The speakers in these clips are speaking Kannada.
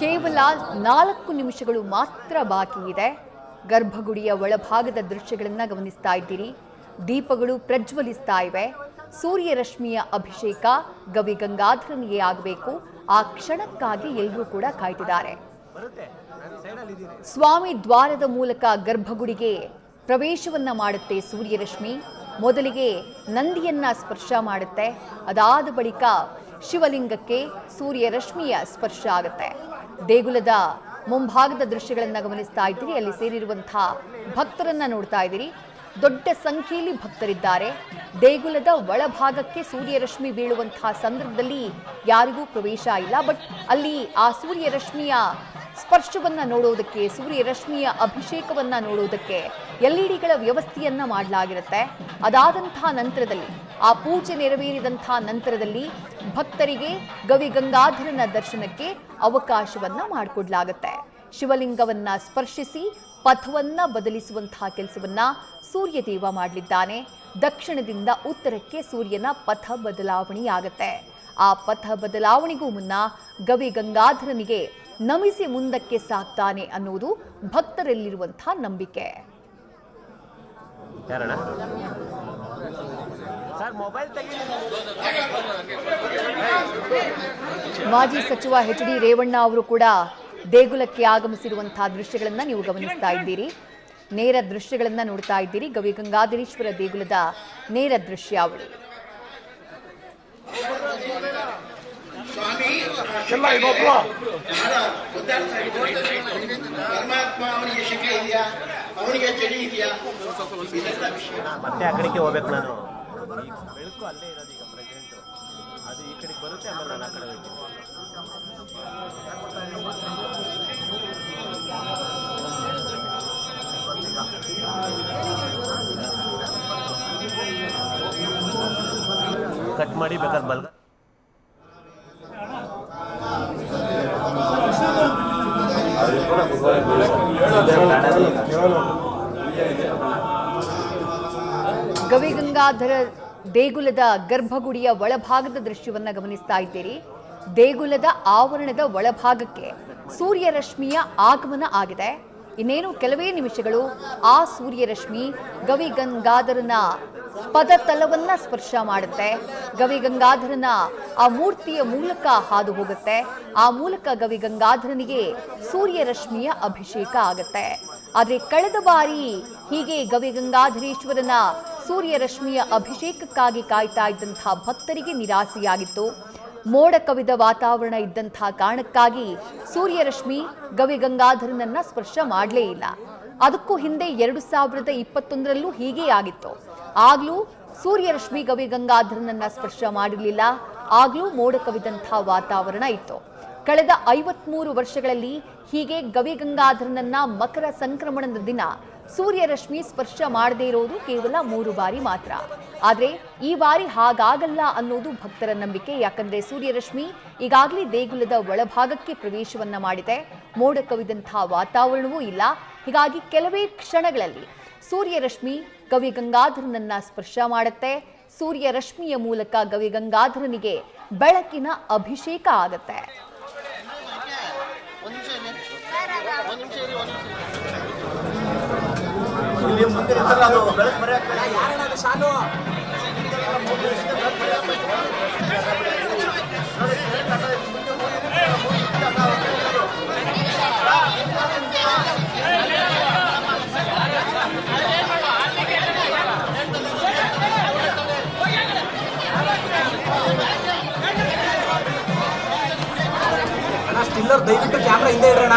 ಕೇವಲ 4 ನಿಮಿಷಗಳು ಮಾತ್ರ ಬಾಕಿ ಇದೆ. ಗರ್ಭಗುಡಿಯ ಒಳಭಾಗದ ದೃಶ್ಯಗಳನ್ನು ಗಮನಿಸ್ತಾ ಇದ್ದೀರಿ. ದೀಪಗಳು ಪ್ರಜ್ವಲಿಸ್ತಾ ಇವೆ. ಸೂರ್ಯ ರಶ್ಮಿಯ ಅಭಿಷೇಕ ಗವಿಗಂಗಾಧರನಿಗೆ ಆಗಬೇಕು. ಆ ಕ್ಷಣಕ್ಕಾಗಿ ಎಲ್ಲರೂ ಕೂಡ ಕಾಯ್ತಿದ್ದಾರೆ. ಸ್ವಾಮಿ ದ್ವಾರದ ಮೂಲಕ ಗರ್ಭಗುಡಿಗೆ ಪ್ರವೇಶವನ್ನ ಮಾಡುತ್ತೆ ಸೂರ್ಯರಶ್ಮಿ. ಮೊದಲಿಗೆ ನಂದಿಯನ್ನ ಸ್ಪರ್ಶ ಮಾಡುತ್ತೆ. ಅದಾದ ಬಳಿಕ ಶಿವಲಿಂಗಕ್ಕೆ ಸೂರ್ಯರಶ್ಮಿಯ ಸ್ಪರ್ಶ ಆಗುತ್ತೆ. ದೇಗುಲದ ಮುಂಭಾಗದ ದೃಶ್ಯಗಳನ್ನು ಗಮನಿಸ್ತಾ ಇದ್ದೀರಿ. ಅಲ್ಲಿ ಸೇರಿರುವಂತಹ ಭಕ್ತರನ್ನ ನೋಡ್ತಾ ಇದ್ದೀರಿ. ದೊಡ್ಡ ಸಂಖ್ಯೆಯಲ್ಲಿ ಭಕ್ತರಿದ್ದಾರೆ. ದೇಗುಲದ ಒಳಭಾಗಕ್ಕೆ ಸೂರ್ಯರಶ್ಮಿ ಬೀಳುವಂತಹ ಸಂದರ್ಭದಲ್ಲಿ ಯಾರಿಗೂ ಪ್ರವೇಶ ಇಲ್ಲ. ಬಟ್ ಅಲ್ಲಿ ಆ ಸೂರ್ಯರಶ್ಮಿಯ ಸ್ಪರ್ಶವನ್ನ ನೋಡೋದಕ್ಕೆ, ಸೂರ್ಯರಶ್ಮಿಯ ಅಭಿಷೇಕವನ್ನ ನೋಡೋದಕ್ಕೆ ಎಲ್ಇಡಿಗಳ ವ್ಯವಸ್ಥೆಯನ್ನ ಮಾಡಲಾಗಿರುತ್ತೆ. ಅದಾದಂತಹ ನಂತರದಲ್ಲಿ, ಆ ಪೂಜೆ ನೆರವೇರಿದಂತಹ ನಂತರದಲ್ಲಿ ಭಕ್ತರಿಗೆ ಗವಿಗಂಗಾಧರನ ದರ್ಶನಕ್ಕೆ ಅವಕಾಶವನ್ನ ಮಾಡಿಕೊಡ್ಲಾಗುತ್ತೆ. ಶಿವಲಿಂಗವನ್ನ ಸ್ಪರ್ಶಿಸಿ ಪಥವನ್ನ ಬದಲಿಸುವಂತಹ ಕೆಲಸವನ್ನ ಸೂರ್ಯದೇವ ಮಾಡಲಿದ್ದಾನೆ. ದಕ್ಷಿಣದಿಂದ ಉತ್ತರಕ್ಕೆ ಸೂರ್ಯನ ಪಥ ಬದಲಾವಣೆಯಾಗುತ್ತೆ. ಆ ಪಥ ಬದಲಾವಣೆಗೂ ಮುನ್ನ ಗವಿಗಂಗಾಧರನಿಗೆ ನಮಿಸಿ ಮುಂದಕ್ಕೆ ಸಾಕ್ತಾನೆ ಅನ್ನೋದು ಭಕ್ತರಲ್ಲಿರುವಂತಹ ನಂಬಿಕೆ. ಮಾಜಿ ಸಚಿವ ಎಚ್ ಡಿ ರೇವಣ್ಣ ಅವರು ಕೂಡ ದೇಗುಲಕ್ಕೆ ಆಗಮಿಸಿರುವಂತಹ ದೃಶ್ಯಗಳನ್ನ ನೀವು ಗಮನಿಸ್ತಾ ಇದ್ದೀರಿ. ನೇರ ದೃಶ್ಯಗಳನ್ನ ನೋಡ್ತಾ ಇದ್ದೀರಿ. ಗವಿಗಂಗಾಧರೇಶ್ವರ ದೇಗುಲದ ನೇರ ದೃಶ್ಯಾವಳಿ. ಮತ್ತೆ ಆ ಕಡೆಗೆ ಹೋಗ್ಬೇಕು. ನಾನು ಬೆಳಕು ಅಲ್ಲೇ ಇರೋದು ಈಗ ಪ್ರೆಸೆಂಟ್. ಅದು ಈ ಕಡೆಗೆ ಬರುತ್ತೆ, ಆಮೇಲೆ ನಾನು ಆ ಕಡೆ ಹೋಗ್ತೀನಿ. ಕಟ್ ಮಾಡಿ ಬೇಕಾದ್ರೆ ಬಲ್ಗ ಗವಿಗಂಗಾಧರ ದೇಗುಲದ ಗರ್ಭಗುಡಿಯ ಒಳಭಾಗದ ದೃಶ್ಯವನ್ನ ಗಮನಿಸ್ತಾ ಇದ್ದೀರಿ. ದೇಗುಲದ ಆವರಣದ ಒಳಭಾಗಕ್ಕೆ ಸೂರ್ಯರಶ್ಮಿಯ ಆಗಮನ ಆಗಿದೆ. ಇನ್ನೇನು ಕೆಲವೇ ನಿಮಿಷಗಳು ಆ ಸೂರ್ಯರಶ್ಮಿ ಗವಿಗಂಗಾಧರನ ಪದತಲವನ್ನ ಸ್ಪರ್ಶ ಮಾಡುತ್ತೆ. ಗವಿಗಂಗಾಧರನ ಆ ಮೂರ್ತಿಯ ಮೂಲಕ ಹಾದು ಹೋಗುತ್ತೆ. ಆ ಮೂಲಕ ಗವಿಗಂಗಾಧರನಿಗೆ ಸೂರ್ಯರಶ್ಮಿಯ ಅಭಿಷೇಕ ಆಗುತ್ತೆ. ಆದರೆ ಕಳೆದ ಬಾರಿ ಹೀಗೆ ಗವಿಗಂಗಾಧರೇಶ್ವರನ ಸೂರ್ಯರಶ್ಮಿಯ ಅಭಿಷೇಕಕ್ಕಾಗಿ ಕಾಯ್ತಾ ಇದ್ದಂತಹ ಭಕ್ತರಿಗೆ ನಿರಾಸೆಯಾಗಿತ್ತು. ಮೋಡ ಕವಿದ ವಾತಾವರಣ ಇದ್ದಂತಹ ಕಾರಣಕ್ಕಾಗಿ ಸೂರ್ಯರಶ್ಮಿ ಗವಿಗಂಗಾಧರನನ್ನ ಸ್ಪರ್ಶ ಮಾಡಲೇ ಇಲ್ಲ. ಅದಕ್ಕೂ ಹಿಂದೆ 2021ರಲ್ಲೂ ಹೀಗೆ ಆಗಿತ್ತು. ಆಗ್ಲೂ ಸೂರ್ಯರಶ್ಮಿ ಗವಿಗಂಗಾಧರನನ್ನ ಸ್ಪರ್ಶ ಮಾಡಿರಲಿಲ್ಲ. ಆಗ್ಲೂ ಮೋಡ ಕವಿದಂತಹ ವಾತಾವರಣ ಇತ್ತು. ಕಳೆದ 53 ವರ್ಷಗಳಲ್ಲಿ ಹೀಗೆ ಗವಿಗಂಗಾಧರನನ್ನ ಮಕರ ಸಂಕ್ರಮಣದ ದಿನ ಸೂರ್ಯರಶ್ಮಿ ಸ್ಪರ್ಶ ಮಾಡದೇ ಇರೋದು ಕೇವಲ 3 ಬಾರಿ ಮಾತ್ರ. ಆದರೆ ಈ ಬಾರಿ ಹಾಗಾಗಲ್ಲ ಅನ್ನೋದು ಭಕ್ತರ ನಂಬಿಕೆ. ಯಾಕಂದ್ರೆ ಸೂರ್ಯರಶ್ಮಿ ಈಗಾಗಲೇ ದೇಗುಲದ ಒಳಭಾಗಕ್ಕೆ ಪ್ರವೇಶವನ್ನ ಮಾಡಿದೆ. ಮೋಡ ಕವಿದಂತಹ ವಾತಾವರಣವೂ ಇಲ್ಲ. ಹೀಗಾಗಿ ಕೆಲವೇ ಕ್ಷಣಗಳಲ್ಲಿ ಸೂರ್ಯರಶ್ಮಿ ಗವಿಗಂಗಾಧರನನ್ನ ಸ್ಪರ್ಶ ಮಾಡುತ್ತೆ. ಸೂರ್ಯರಶ್ಮಿಯ ಮೂಲಕ ಗವಿಗಂಗಾಧರನಿಗೆ ಬೆಳಕಿನ ಅಭಿಷೇಕ ಆಗತ್ತೆ. ಸ್ಟಿಲ್ಲರ್ ದಯವಿಟ್ಟು ಕ್ಯಾಮ್ರಾ ಹಿಂದೆ ಇಡೋಣ.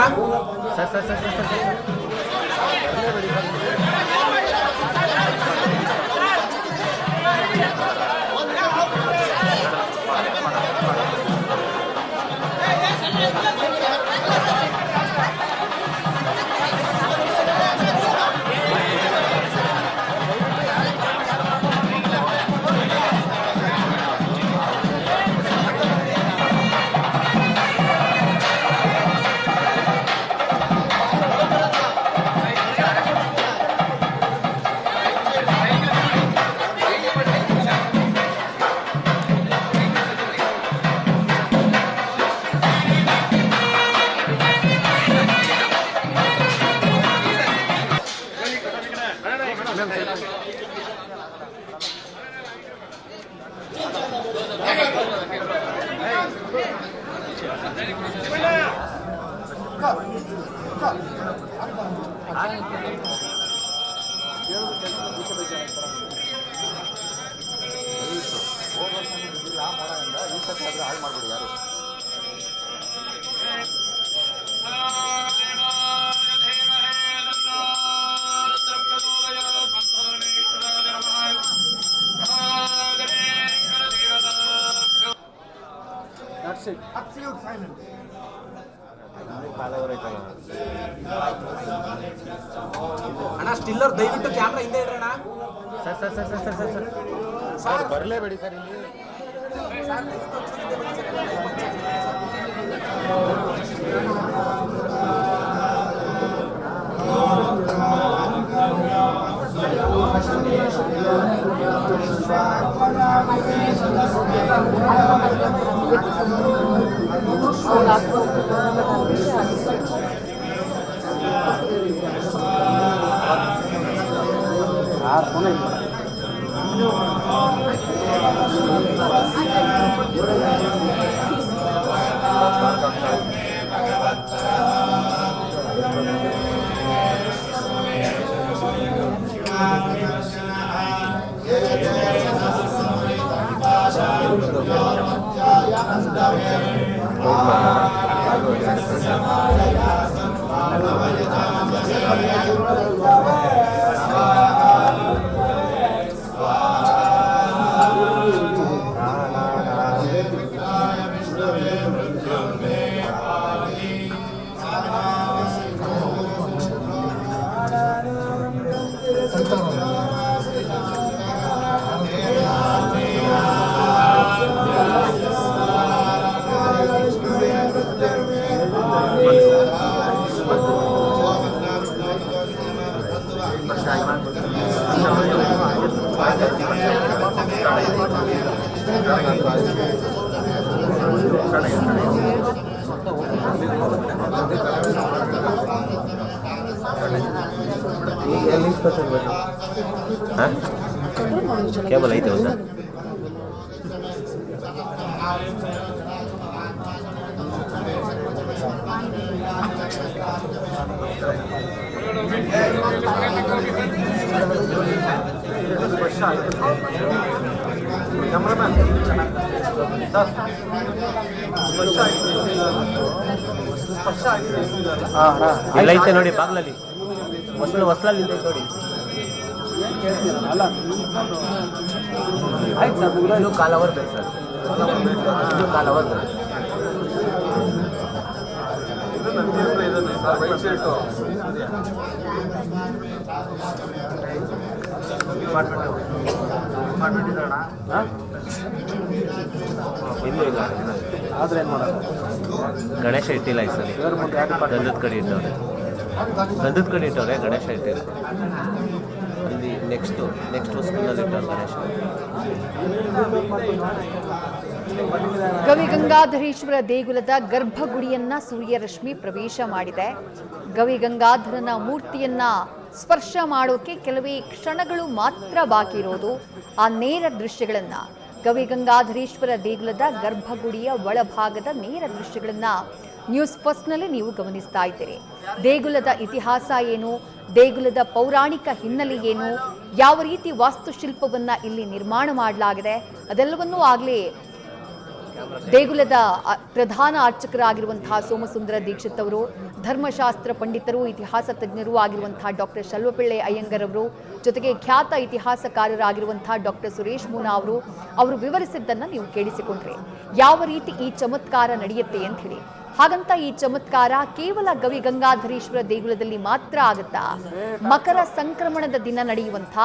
ಅಣ್ಣ ಸ್ಟಿಲ್ಲರ್ ದಯವಿಟ್ಟು ಕ್ಯಾಮ್ರಾ ಹಿಂದೆ ಇಡ್ರಣ. Sir sir sir sir sir sir sir ಬರಲೇಬೇಡಿ ಸರ್ ಇಲ್ಲಿ. ಕೇಬಲ್ ಐತೆ ಹೌದಾ? ಇಲ್ಲ ಐತೆ ನೋಡಿ ಬಾಗ್ಲಲ್ಲಿ, ಹೊಸ್ಲಲ್ಲಿ ಐತೆ ನೋಡಿ. ಆಯ್ತು ಸರ್, ಇನ್ನೂ ಕಾಲ್ ಅವರ್ ಬೇಕು ಸರ್, ಇನ್ನೂ ಕಾಲ್ ಅವರ್ ಬೇಕು. ಇನ್ನೂ ಇಲ್ಲ ಆದ್ರೆ ಏನು ಮಾಡೋದು? ಗಣೇಶ ಇಟ್ಟಿಲ್ಲ ಈ ಸರಿ, ಗಂಧದ ಕಡೆ ಇಟ್ಟವ್ರೆ, ಗಂಧದ ಕಡೆ ಇಟ್ಟವ್ರೆ, ಗಣೇಶ ಇಟ್ಟಿಲ್ಲ. ಅಲ್ಲಿ ನೆಕ್ಸ್ಟ್ ಸ್ಕೂಲಲ್ಲಿ ಇಟ್ಟವ್ರೆ ಗಣೇಶ. ಗವಿಗಂಗಾಧರೇಶ್ವರ ದೇಗುಲದ ಗರ್ಭಗುಡಿಯನ್ನ ಸೂರ್ಯರಶ್ಮಿ ಪ್ರವೇಶ ಮಾಡಿದೆ. ಗವಿಗಂಗಾಧರನ ಮೂರ್ತಿಯನ್ನ ಸ್ಪರ್ಶ ಮಾಡೋಕೆ ಕೆಲವೇ ಕ್ಷಣಗಳು ಮಾತ್ರ ಬಾಕಿ ಇರೋದು. ಆ ನೇರ ದೃಶ್ಯಗಳನ್ನ, ಗವಿಗಂಗಾಧರೇಶ್ವರ ದೇಗುಲದ ಗರ್ಭಗುಡಿಯ ಒಳಭಾಗದ ನೇರ ದೃಶ್ಯಗಳನ್ನ ನ್ಯೂಸ್ ಫಸ್ಟ್ನಲ್ಲಿ ನೀವು ಗಮನಿಸ್ತಾ ಇದ್ದೀರಿ. ದೇಗುಲದ ಇತಿಹಾಸ ಏನು, ದೇಗುಲದ ಪೌರಾಣಿಕ ಹಿನ್ನೆಲೆ ಏನು, ಯಾವ ರೀತಿ ವಾಸ್ತುಶಿಲ್ಪವನ್ನ ಇಲ್ಲಿ ನಿರ್ಮಾಣ ಮಾಡಲಾಗಿದೆ, ಅದೆಲ್ಲವನ್ನೂ ಆಗಲೇ ದೇಗುಲದ ಪ್ರಧಾನ ಅರ್ಚಕರಾಗಿರುವಂತಹ ಸೋಮಸುಂದರ ದೀಕ್ಷಿತ್ ಅವರು, ಧರ್ಮಶಾಸ್ತ್ರ ಪಂಡಿತರು, ಇತಿಹಾಸ ತಜ್ಞರು ಆಗಿರುವಂತಹ ಡಾಕ್ಟರ್ ಶಲ್ವಪಿಳ್ಳೆ ಅಯ್ಯಂಗರ್ ಅವರು, ಜೊತೆಗೆ ಖ್ಯಾತ ಇತಿಹಾಸಕಾರರಾಗಿರುವಂತಹ ಡಾಕ್ಟರ್ ಸುರೇಶ್ ಮೂನಾ ಅವರು ವಿವರಿಸಿದ್ದನ್ನು ನೀವು ಕೇಳಿಸಿಕೊಂಡ್ರೆ ಯಾವ ರೀತಿ ಈ ಚಮತ್ಕಾರ ನಡೆಯುತ್ತೆ ಅಂತ ಹೇಳಿ. ಹಾಗಂತ ಈ ಚಮತ್ಕಾರ ಕೇವಲ ಗವಿಗಂಗಾಧರೇಶ್ವರ ದೇಗುಲದಲ್ಲಿ ಮಾತ್ರ ಆಗುತ್ತಾ? ಮಕರ ಸಂಕ್ರಮಣದ ದಿನ ನಡೆಯುವಂಥ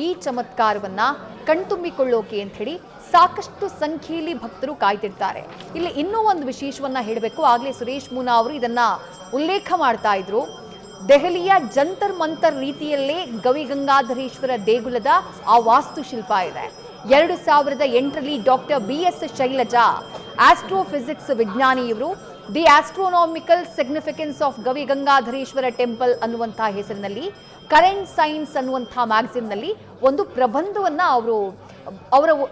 ಈ ಚಮತ್ಕಾರವನ್ನ ಕಣ್ತುಂಬಿಕೊಳ್ಳೋಕೆ ಅಂತ ಹೇಳಿ ಸಾಕಷ್ಟು ಸಂಖ್ಯೆಯಲ್ಲಿ ಭಕ್ತರು ಕಾಯ್ತಿರ್ತಾರೆ. ಇಲ್ಲಿ ಇನ್ನೂ ಒಂದು ವಿಶೇಷವನ್ನ ಹೇಳಬೇಕು. ಆಗಲೇ ಸುರೇಶ್ ಮೂನಾ ಅವರು ಇದನ್ನ ಉಲ್ಲೇಖ ಮಾಡ್ತಾ ಇದ್ರು. ದೆಹಲಿಯ ಜಂತರ್ ಮಂತರ್ ರೀತಿಯಲ್ಲೇ ಗವಿಗಂಗಾಧರೇಶ್ವರ ದೇಗುಲದ ಆ ವಾಸ್ತುಶಿಲ್ಪ ಇದೆ. 2008ರಲ್ಲಿ ಡಾಕ್ಟರ್ BS ಶೈಲಜಾ, ಆಸ್ಟ್ರೋಫಿಸಿಕ್ಸ್ ವಿಜ್ಞಾನಿಯವರು the astronomical significance of Gavi Gangadhareshwara temple ಅನ್ನುವಂತಹ ಹೆಸರಿನಲ್ಲಿ ಕರೆಂಟ್ ಸೈನ್ಸ್ ಅನ್ನುವಂತಹ ಮ್ಯಾಗಝಿನ್ನಲ್ಲಿ ಒಂದು ಪ್ರಬಂಧವನ್ನ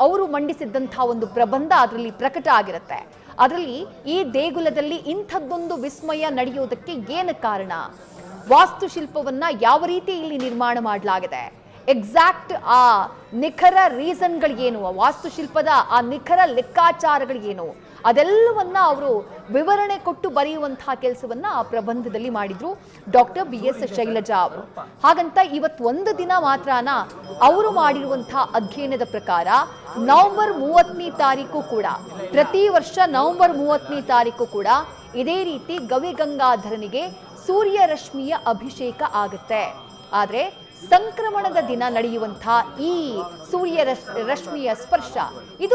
ಅವರು ಮಂಡಿಸಿದ್ದಂತಹ ಒಂದು ಪ್ರಬಂಧ ಅದರಲ್ಲಿ ಪ್ರಕಟ ಆಗಿರುತ್ತೆ. ಅದರಲ್ಲಿ ಈ ದೇಗುಲದಲ್ಲಿ ಇಂಥದ್ದೊಂದು ವಿಸ್ಮಯ ನಡೆಯುವುದಕ್ಕೆ ಏನು ಕಾರಣ, ವಾಸ್ತುಶಿಲ್ಪವನ್ನ ಯಾವ ರೀತಿ ಇಲ್ಲಿ ನಿರ್ಮಾಣ ಮಾಡಲಾಗಿದೆ, ಎಕ್ಸಾಕ್ಟ್ ಆ ನಿಖರ ರೀಸನ್ಗಳೇನು, ವಾಸ್ತುಶಿಲ್ಪದ ಆ ನಿಖರ ಲೆಕ್ಕಾಚಾರಗಳೇನು, ಅದೆಲ್ಲವನ್ನ ಅವರು ವಿವರಣೆ ಕೊಟ್ಟು ಬರೆಯುವಂತಹ ಕೆಲಸವನ್ನ ಆ ಪ್ರಬಂಧದಲ್ಲಿ ಮಾಡಿದ್ರು ಡಾಕ್ಟರ್ BS ಶೈಲಜಾ ಅವರು. ಹಾಗಂತ ಇವತ್ತು ಒಂದು ದಿನ ಮಾತ್ರನ ಅವರು ಮಾಡಿರುವಂತಹ ಅಧ್ಯಯನದ ಪ್ರಕಾರ ನವೆಂಬರ್ 30ನೇ ತಾರೀಕು ಕೂಡ, ಪ್ರತಿ ವರ್ಷ ನವೆಂಬರ್ 30ನೇ ತಾರೀಕು ಕೂಡ ಇದೇ ರೀತಿ ಗವಿಗಂಗಾಧರನಿಗೆ ಸೂರ್ಯ ರಶ್ಮಿಯ ಅಭಿಷೇಕ ಆಗುತ್ತೆ. ಆದ್ರೆ ಸಂಕ್ರಮಣದ ದಿನ ನಡೆಯುವಂತಹ ಈ ಸೂರ್ಯ ರಶ್ಮಿಯ ಸ್ಪರ್ಶ ಇದು